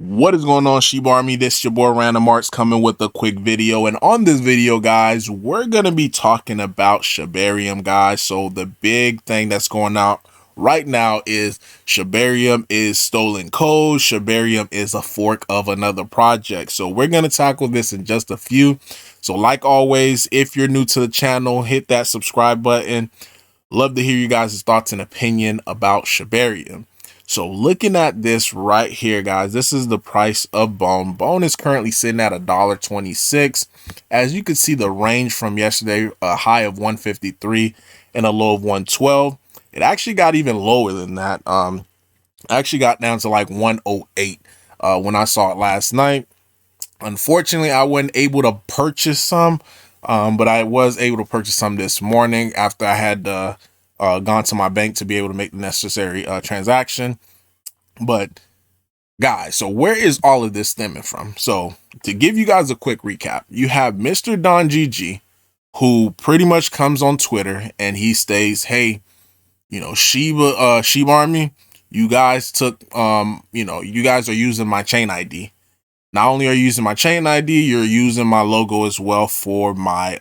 What is going on, Shibarium? This is your boy Random Arts coming with a quick video. And on this video, guys, we're going to be talking about Shibarium, guys. So the big thing that's going out right now is Shibarium is stolen code. Shibarium is a fork of another project. So we're going to tackle this in just a few. So like always, if you're new to the channel, hit that subscribe button. Love to hear you guys' thoughts and opinion about Shibarium. So looking at this right here, guys, this is the price of Bone. Bone is currently sitting at $1.26. As you can see, the range from yesterday, a high of 153 and a low of 112. It actually got even lower than that. Actually got down to like 108 when I saw it last night. Unfortunately, I wasn't able to purchase some, but I was able to purchase some this morning after I had gone to my bank to be able to make the necessary transaction. But guys, so where is all of this stemming from? So to give you guys a quick recap, you have Mr. Don GG, who pretty much comes on Twitter and he states, hey, you know, Shiba Army, you guys took you guys are using my chain ID. Not only are you using my chain ID, you're using my logo as well for my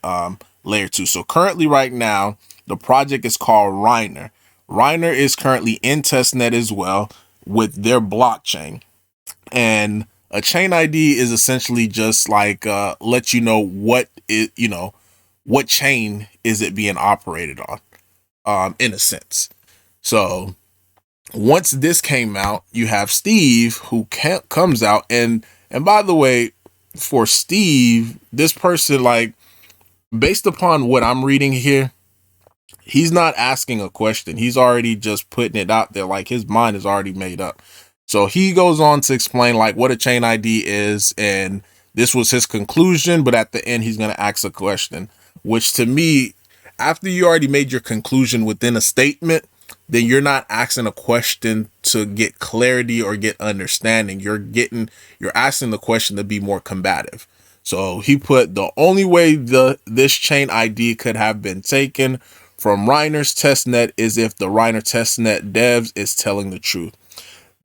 layer 2. So currently right now, the project is called Reiner. Reiner is currently in testnet as well with their blockchain. And a chain ID is essentially just like let you know what what chain is it being operated on, in a sense. So once this came out, you have Steve who comes out and by the way, for Steve, this person, like, based upon what I'm reading here, he's not asking a question. He's already just putting it out there. Like, his mind is already made up. So he goes on to explain like what a chain ID is. And this was his conclusion. But at the end, he's going to ask a question, which to me, after you already made your conclusion within a statement, then you're not asking a question to get clarity or get understanding. You're asking the question to be more combative. So he put the only way this chain ID could have been taken from Reiner's testnet is if the Reiner testnet devs is telling the truth.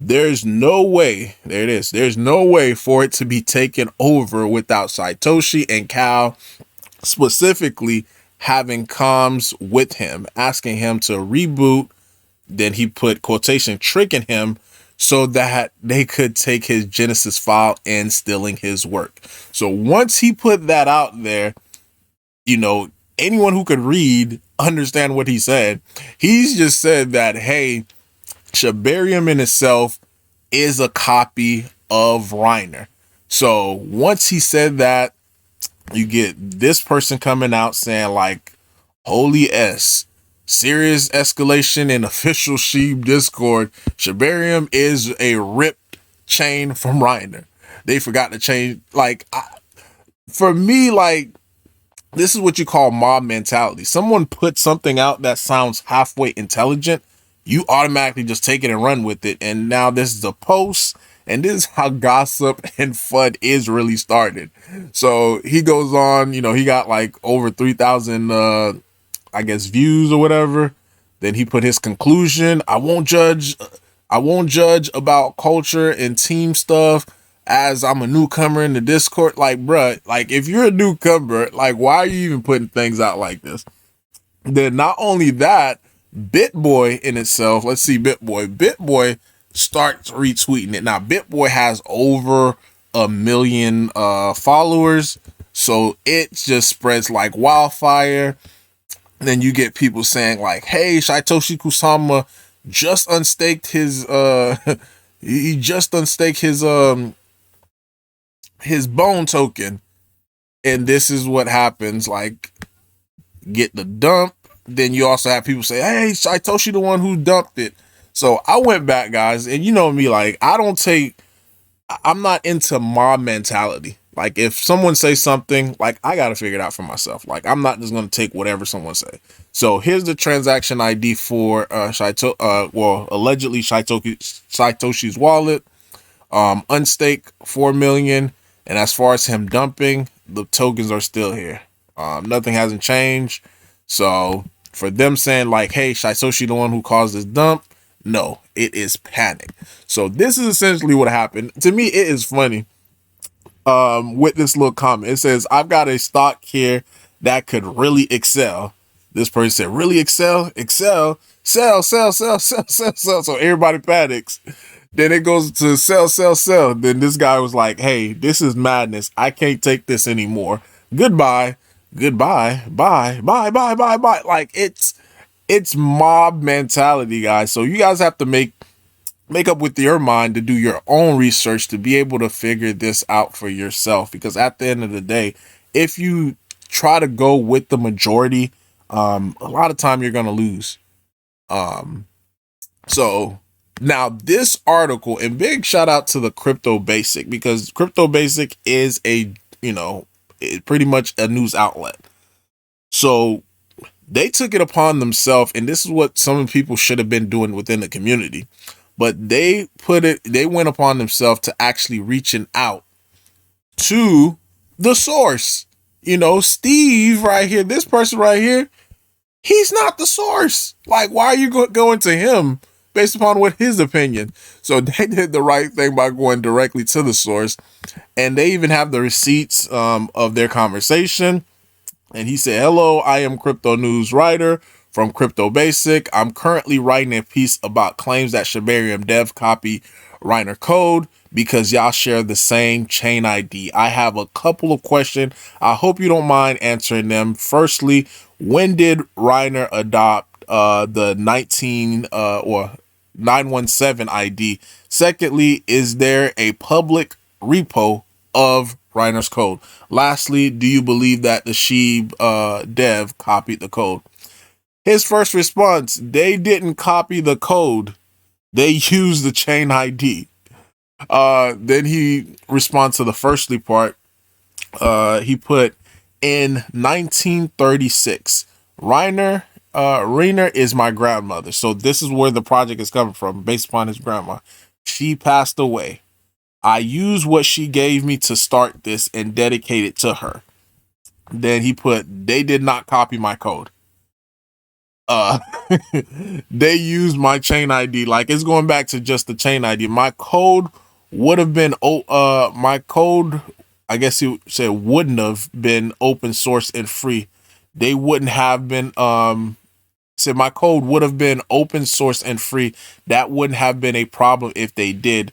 There's no way, there it is, there's no way for it to be taken over without Shytoshi and Cal specifically having comms with him, asking him to reboot. Then he put quotation tricking him so that they could take his Genesis file and stealing his work. So once he put that out there, you know, anyone who could read, understand what he said. He's just said that, hey, Shibarium in itself is a copy of Reiner. So once he said that, you get this person coming out saying like, holy S, serious escalation in official Sheeb Discord. Shibarium is a ripped chain from Reiner. They forgot to change. Like, for me, like, this is what you call mob mentality. Someone put something out that sounds halfway intelligent, you automatically just take it and run with it. And now this is a post, and this is how gossip and FUD is really started. So he goes on, you know, he got like over 3,000 I guess views or whatever. Then he put his conclusion. I won't judge about culture and team stuff as I'm a newcomer in the Discord. Like, bruh, like if you're a newcomer, like why are you even putting things out like this? Then not only that, BitBoy in itself, let's see, BitBoy starts retweeting it. Now BitBoy has over 1 million followers, so it just spreads like wildfire. Then you get people saying like, hey, Shytoshi Kusama just unstaked his he just unstaked his bone token, and this is what happens. Like, get the dump. Then you also have people say, hey, Shytoshi the one who dumped it. So I went back, guys, and you know me, like, I'm not into mob mentality. Like, if someone says something, like, I got to figure it out for myself. Like, I'm not just going to take whatever someone say. So here's the transaction ID for allegedly Shytoshi's wallet. Unstake 4 million. And as far as him dumping, the tokens are still here. Nothing hasn't changed. So for them saying like, hey, Shytoshi the one who caused this dump, No, it is panic. So this is essentially what happened. To me, it is funny. With this little comment, it says, "I've got a stock here that could really excel." This person said, "Really excel? Excel? Sell, sell, sell, sell, sell, sell." So everybody panics. Then it goes to sell, sell, sell. Then this guy was like, "Hey, this is madness. I can't take this anymore. Goodbye, goodbye, bye, bye, bye, bye, bye." Like it's mob mentality, guys. So you guys have to make up with your mind to do your own research to be able to figure this out for yourself. Because at the end of the day, if you try to go with the majority, a lot of time you're gonna lose. So now this article, and big shout out to the CryptoBasic, because CryptoBasic is a, pretty much a news outlet. So they took it upon themselves, and this is what some people should have been doing within the community, but they went upon themselves to actually reaching out to the source. Steve right here, this person right here, he's not the source. Like, why are you going to him based upon what his opinion? So they did the right thing by going directly to the source, and they even have the receipts of their conversation. And he said, "Hello, I am crypto news writer from CryptoBasic. I'm currently writing a piece about claims that Shibarium dev copy Reiner code because y'all share the same chain ID. I have a couple of questions. I hope you don't mind answering them. Firstly, when did Reiner adopt the 917 ID? Secondly, is there a public repo of Reiner's code? Lastly, do you believe that the Shib dev copied the code?" His first response: they didn't copy the code. They used the chain ID. Then he responds to the firstly part. He put, "In 1936, Reiner is my grandmother." So this is where the project is coming from, based upon his grandma. "She passed away. I used what she gave me to start this and dedicate it to her." Then he put, "They did not copy my code. Uh, they used my chain ID." Like, it's going back to just the chain ID. My code would have been, my code, I guess you said, wouldn't have been open source and free. They wouldn't have been, said my code would have been open source and free. That wouldn't have been a problem if they did.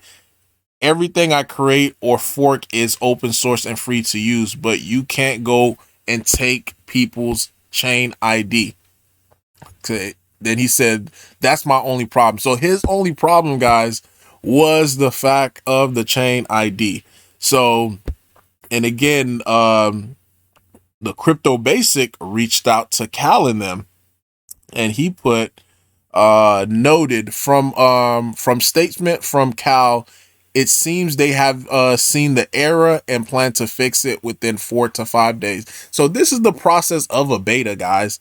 Everything I create or fork is open source and free to use, but you can't go and take people's chain ID. Okay. Then he said, "That's my only problem." So his only problem, guys, was the fact of the chain ID. So, and again, the CryptoBasic reached out to Cal and them, and he put, noted from statement from Cal, "It seems they have seen the error and plan to fix it within 4 to 5 days." So this is the process of a beta, guys.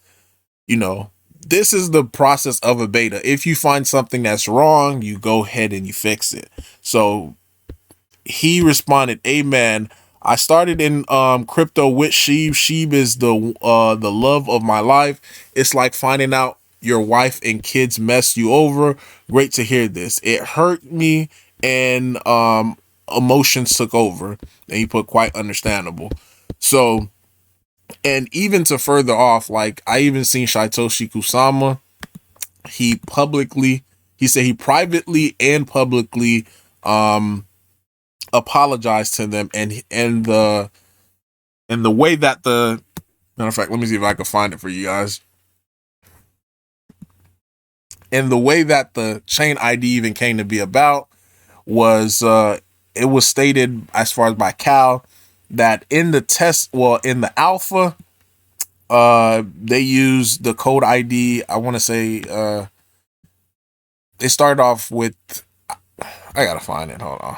This is the process of a beta. If you find something that's wrong, you go ahead and you fix it. So he responded, "Amen. I started in crypto with Shib. Shib is the love of my life. It's like finding out your wife and kids mess you over. Great to hear this. It hurt me and emotions took over." And he put, "Quite understandable." So, and even to further off, like, I even seen Shytoshi Kusama. He said he privately and publicly apologized to them, and the way that the matter of fact, let me see if I can find it for you guys. And the way that the chain ID even came to be about was it was stated, as far as by Cal, that in the alpha, they used the code ID. I want to say they started off with, I gotta find it, hold on.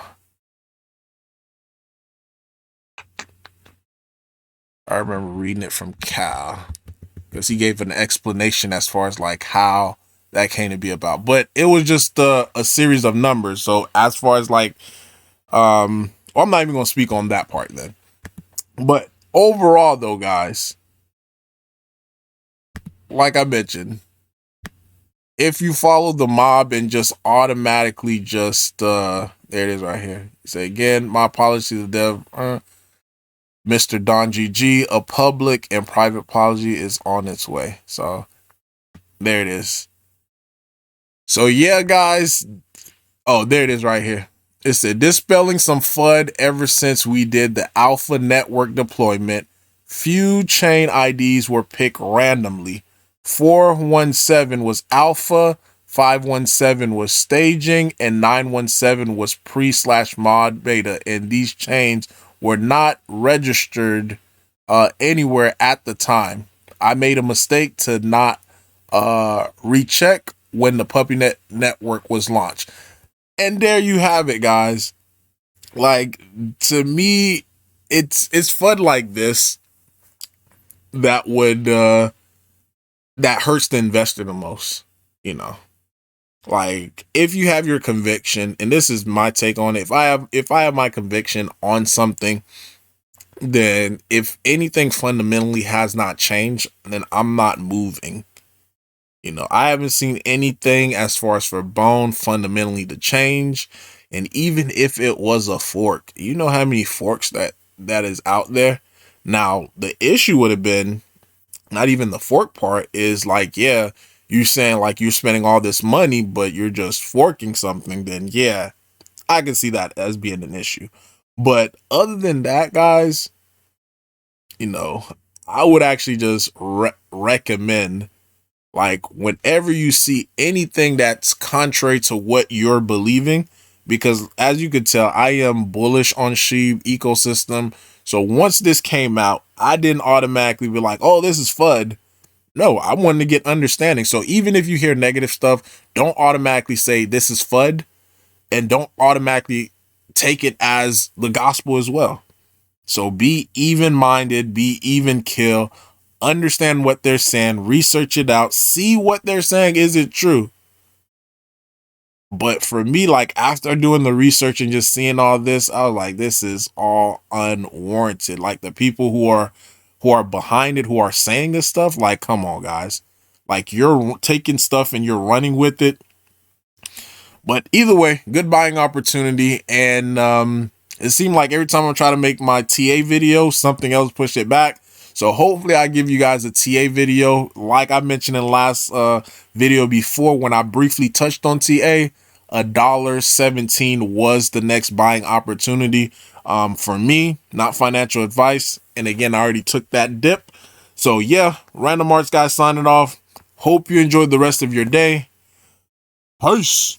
I remember reading it from Cal because he gave an explanation as far as like how that came to be about, but it was just a series of numbers. So as far as like, well, I'm not even gonna speak on that part then. But overall though, guys, like I mentioned, if you follow the mob and just automatically just there it is right here. Say again, my apologies to the dev, Mr. Don GG. A public and private apology is on its way. So there it is. So yeah, guys. Oh, there it is right here. It said dispelling some FUD ever since we did the alpha network deployment. Few chain IDs were picked randomly. 417 was alpha, 517 was staging, and 917 was pre/mod beta. And these chains were not registered anywhere at the time. I made a mistake to not recheck when the PuppyNet network was launched. And there you have it, guys. Like, to me, it's FUD like this that would that hurts the investor the most, you know. Like, if you have your conviction, and this is my take on it, if I have my conviction on something, then if anything fundamentally has not changed, then I'm not moving. You know, I haven't seen anything as far as for Bone fundamentally to change. And even if it was a fork, you know how many forks that is out there. Now, the issue would have been not even the fork part, is like, yeah, you're saying like you're spending all this money, but you're just forking something. Then yeah, I can see that as being an issue. But other than that, guys, you know, I would actually just recommend, like, whenever you see anything that's contrary to what you're believing, because as you could tell, I am bullish on SHIB ecosystem. So once this came out, I didn't automatically be like, oh, this is FUD. No, I wanted to get understanding. So even if you hear negative stuff, don't automatically say this is FUD, and don't automatically take it as the gospel as well. So be even-minded, be even kill, understand what they're saying, research it out, see what they're saying, is it true? But for me, like, after doing the research and just seeing all this, I was like, this is all unwarranted. Like, the people who are behind it, who are saying this stuff, like, come on, guys. Like, you're taking stuff and you're running with it. But either way, good buying opportunity. And it seemed like every time I try to make my TA video, something else pushed it back. So hopefully I give you guys a TA video. Like I mentioned in the last video before, when I briefly touched on TA, $1.17 was the next buying opportunity for me. Not financial advice. And again, I already took that dip. So yeah, Random Arts guys signing off. Hope you enjoyed the rest of your day. Peace.